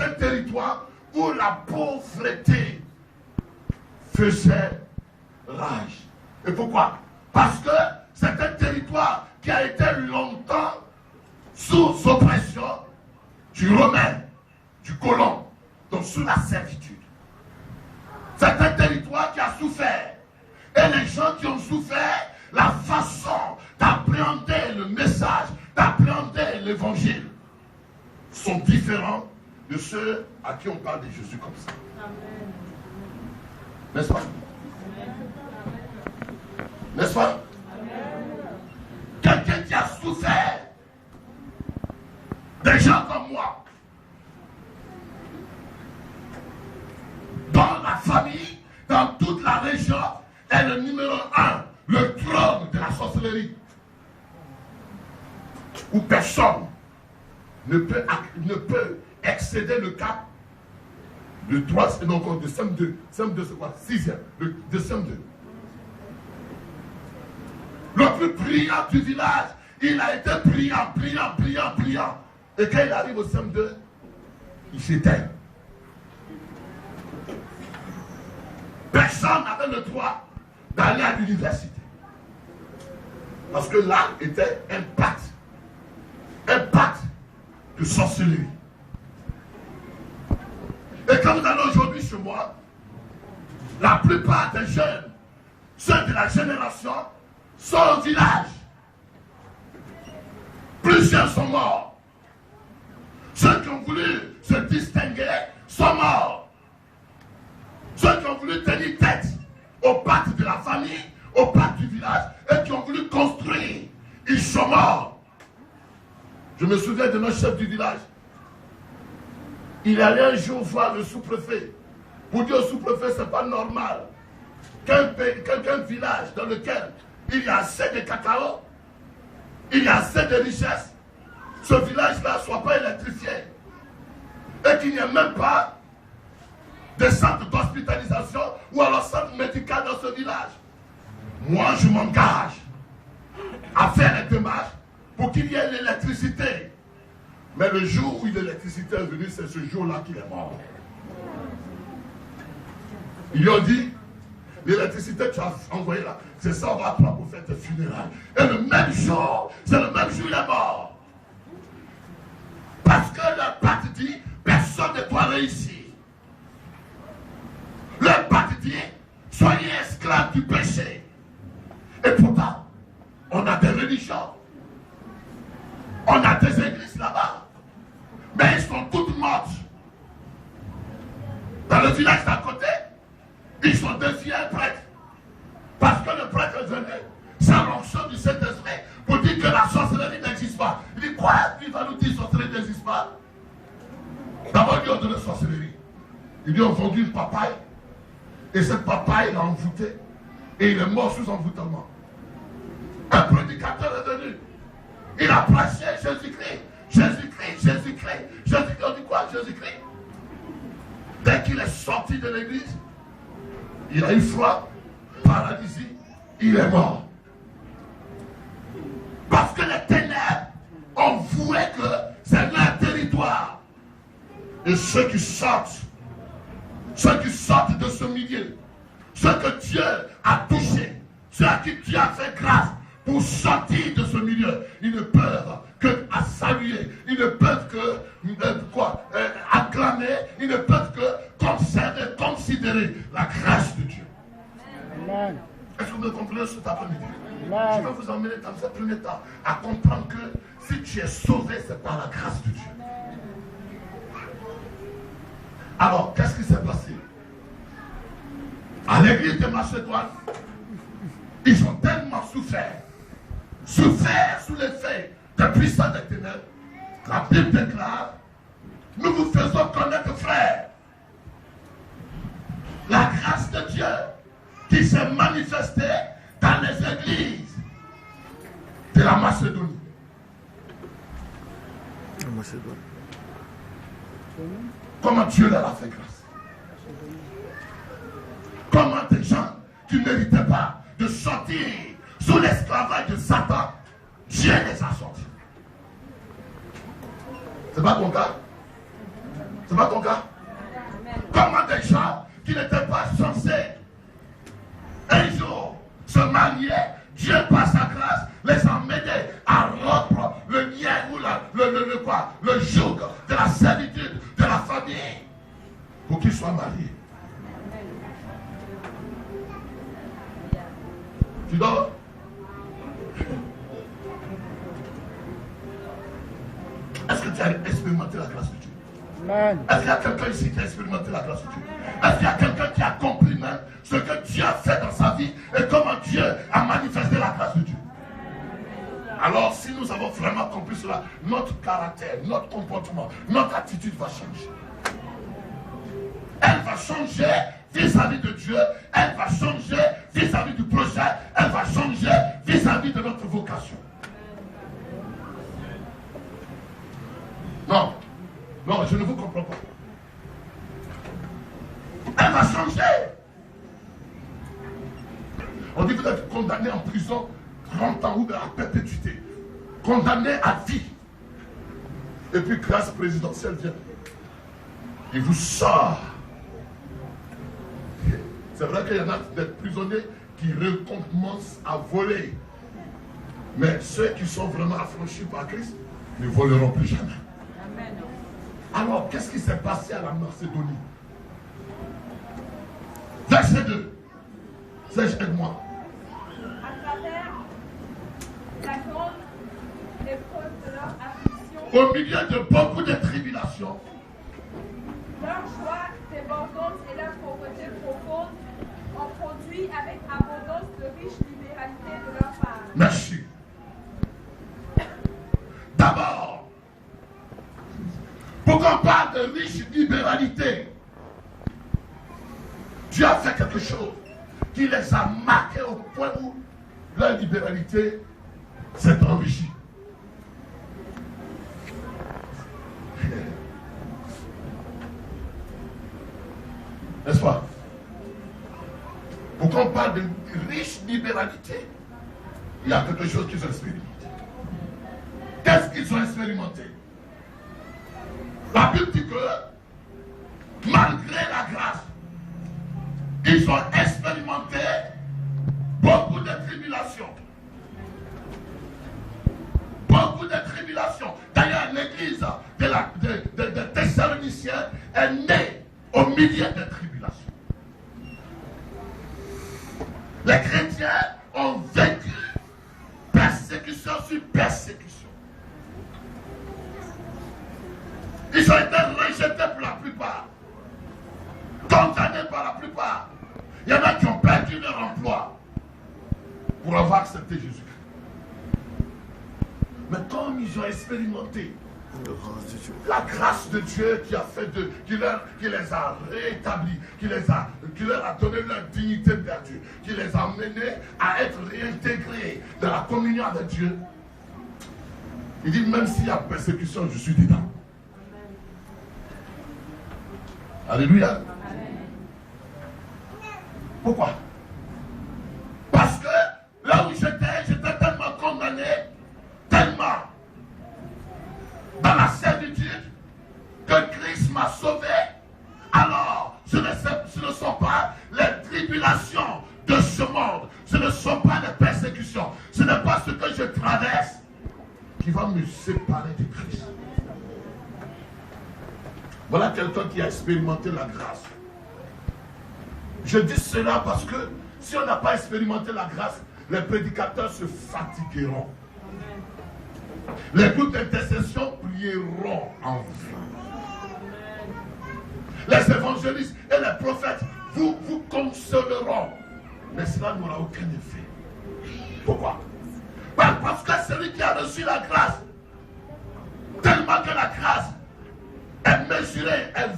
un territoire où la pauvreté faisait rage. Et pourquoi? Parce que c'est un territoire qui a été longtemps sous oppression du Romain, du colon, donc sous la servitude. C'est un territoire qui a souffert. Et les gens qui ont souffert, la façon d'appréhender le message, d'appréhender l'évangile, sont différents de ceux à qui on parle de Jésus comme ça. N'est-ce pas? N'est-ce pas? Quelqu'un qui a souffert, des gens comme moi, dans la famille, dans toute la région, est le numéro 1, le trône de la sorcellerie, où personne ne peut excéder le cap de 3, et donc de CM2. CM2 c'est quoi? 6e, de CM2. Le plus brillant du village, il a été brillant. Et quand il arrive au CM2, il s'éteint. Personne n'avait le droit d'aller à l'université. Parce que là était un pacte de sorcellerie. Et quand vous allez aujourd'hui chez moi, la plupart des jeunes, ceux de la génération, sont au village. Plusieurs sont morts. Ceux qui ont voulu se distinguer sont morts. Ceux qui ont voulu tenir tête au pacte de la famille, au pacte du village, et qui ont voulu construire, ils sont morts. Je me souviens de notre chef du village. Il allait un jour voir le sous-préfet pour dire au sous-préfet, c'est pas normal qu'un village dans lequel il y a assez de cacao, il y a assez de richesses, ce village-là ne soit pas électrifié et qu'il n'y ait même pas de centre d'hospitalisation ou alors centre médical dans ce village. Moi, je m'engage à faire les démarches pour qu'il y ait l'électricité. Mais le jour où l'électricité est venue, c'est ce jour-là qu'il est mort. Ils lui ont dit, l'électricité tu as envoyé là, c'est ça on va prendre pour faire tes funérailles. Et le même jour, c'est le même jour il est mort. Parce que le pacte dit, personne ne doit réussir. Le pacte dit, soyez esclaves du péché. Et pourtant, on a des religions. On a des églises là-bas. Mais elles sont toutes mortes. Dans le village d'à côté, ils ont défié un prêtre. Parce que le prêtre venait, sa l'onction du Saint-Esprit, pour dire que la sorcellerie n'existe pas. Il dit, quoi? Il va nous dire que la sorcellerie n'existe pas. D'abord, il dit, on donne la sorcellerie. Il dit, on vendu une papaye. Et cette papaye l'a envoûté. Et il est mort sous envoûtement. Un prédicateur est venu. Il a prêché Jésus-Christ. Jésus-Christ, Jésus-Christ. Jésus-Christ, on dit quoi? Jésus-Christ. Dès qu'il est sorti de l'église, il a eu froid, paralysie, il est mort. Parce que les ténèbres ont voué que c'est leur territoire. Et ceux qui sortent de ce milieu, ceux que Dieu a touchés, ceux à qui Dieu a fait grâce pour sortir de ce milieu, ils ne peuvent que saluer, ils ne peuvent que acclamer, ils ne peuvent que considérer la grâce de Dieu. Amen. Est-ce que vous comprenez cet après-midi? Je vais vous emmener dans ce premier temps à comprendre que si tu es sauvé, c'est par la grâce de Dieu. Alors, qu'est-ce qui s'est passé? À l'église de Macédoine, ils ont tellement souffert sous l'effet des puissants des ténèbres. La Bible déclare, nous vous faisons connaître, frères, la grâce de Dieu qui s'est manifestée dans les églises de la Macédonie. Comment Dieu leur a fait grâce? Comment des gens qui ne méritaient pas de sortir sous l'esclavage de Satan, Dieu les a sortis. C'est pas ton cas? C'est pas ton cas? Comment des gens qui n'étaient pas censés un jour se marier, Dieu par sa grâce les a menés à rompre le lien ou le joug de la servitude de la famille pour qu'ils soient mariés. Tu dors? Est-ce que tu as expérimenté la grâce de Dieu? Est-ce qu'il y a quelqu'un ici qui a expérimenté la grâce de Dieu? Est-ce qu'il y a quelqu'un qui a compris même ce que Dieu a fait dans sa vie et comment Dieu a manifesté la grâce de Dieu? Alors, si nous avons vraiment compris cela, notre caractère, notre comportement, notre attitude va changer. Elle va changer vis-à-vis de Dieu, elle va changer vis-à-vis du projet, elle va changer vis-à-vis de notre vocation. Non, non, je ne vous comprends pas. Elle va changer. On dit que vous êtes condamné en prison 30 ans ou à perpétuité. Condamné à vie. Et puis grâce présidentielle vient. Il vous sort. C'est vrai qu'il y en a des prisonniers qui recommencent à voler. Mais ceux qui sont vraiment affranchis par Christ ne voleront plus jamais. Alors, qu'est-ce qui s'est passé à la Macédonie? Verset 2. Aide-moi. À travers la grande épreuve de leur affliction, Au milieu de beaucoup de tribulations, leur joie débordante et leur pauvreté profonde ont produit avec abondance de riches libéralités de leur part. merci. D'abord, pour qu'on parle de riche libéralité, Dieu a fait quelque chose qui les a marqués au point où leur libéralité s'est enrichie. N'est-ce pas? Pour qu'on parle de riche libéralité, il y a quelque chose qu'ils ont expérimenté. Qu'est-ce qu'ils ont expérimenté? La Bible dit que malgré la grâce, ils ont expérimenté beaucoup de tribulations. Beaucoup de tribulations. D'ailleurs, l'église de Thessaloniciens est née au milieu des tribulations. Les chrétiens ont vécu persécution sur persécution. Ils ont été rejetés pour la plupart, condamnés par la plupart. Il y en a qui ont perdu leur emploi pour avoir accepté Jésus. Mais comme ils ont expérimenté la grâce de Dieu qui a fait qui les a rétablis, qui leur a donné leur dignité perdue, qui les a menés à être réintégrés dans la communion avec Dieu, il dit même s'il y a persécution, je suis dedans. Alléluia. Pourquoi? Parce que là où j'étais tellement condamné, tellement dans la servitude, que Christ m'a sauvé. Alors, ce ne sont pas les tribulations de ce monde, ce ne sont pas les persécutions, ce n'est pas ce que je traverse qui va me séparer de Christ. Voilà quelqu'un qui a expérimenté la grâce. Je dis cela parce que si on n'a pas expérimenté la grâce, les prédicateurs se fatigueront. Les groupes d'intercession prieront en vain. Les évangélistes et les prophètes vous consoleront. Mais cela n'aura aucun effet. Pourquoi? Parce que celui qui a reçu la grâce, tellement que la grâce est mesurée, est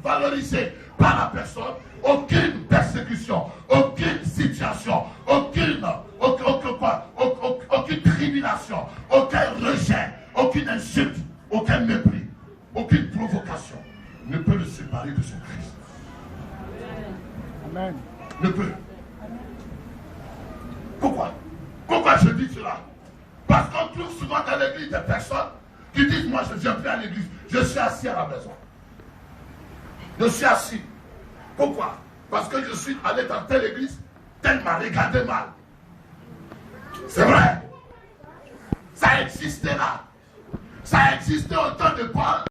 valorisée par la personne, aucune persécution, aucune situation, aucune tribulation, aucun rejet, aucune insulte, aucun mépris, aucune provocation ne peut le séparer de son Christ. Amen. Ne peut. Pourquoi? Pourquoi je dis cela? Parce qu'on trouve souvent dans l'église des personnes qui disent moi je ne viens plus à l'église, je suis assis à la maison. Je suis assis. Pourquoi? Parce que je suis allé dans telle église, tel m'a regardé mal. C'est vrai. Ça existait là. Ça existait au temps de Paul.